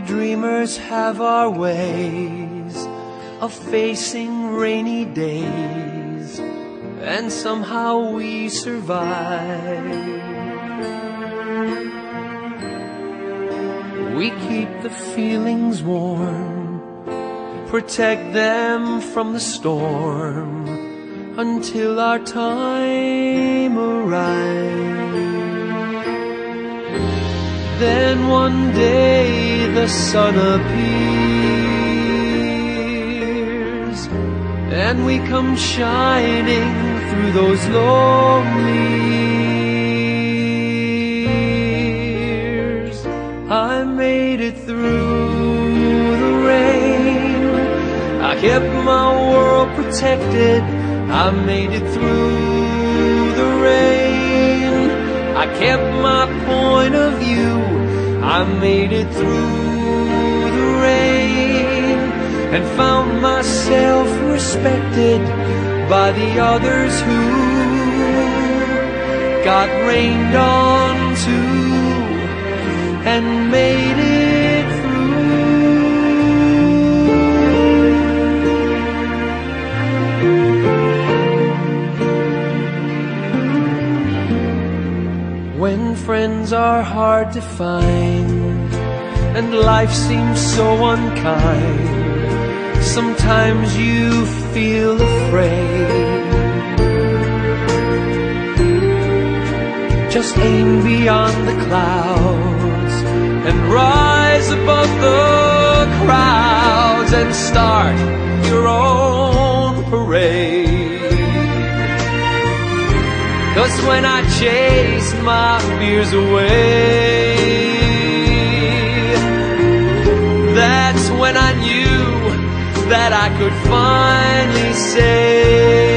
dreamers have our ways of facing rainy days, and somehow we survive. We keep the feelings warm, protect them from the storm, until our time arrives. Then one day the sun appears, and we come shining through those lonely years. I made it through the rain, I kept my world protected. I made it through the rain, I kept my point of view. I made it through the rain, and found myself respected by the others who got rained on too, and made it through. When friends are hard to find and life seems so unkind, sometimes you feel afraid. Just aim beyond the clouds and rise above the crowds, and start your own parade. 'Cause when I chased my fears away, that's when I knew that I could finally say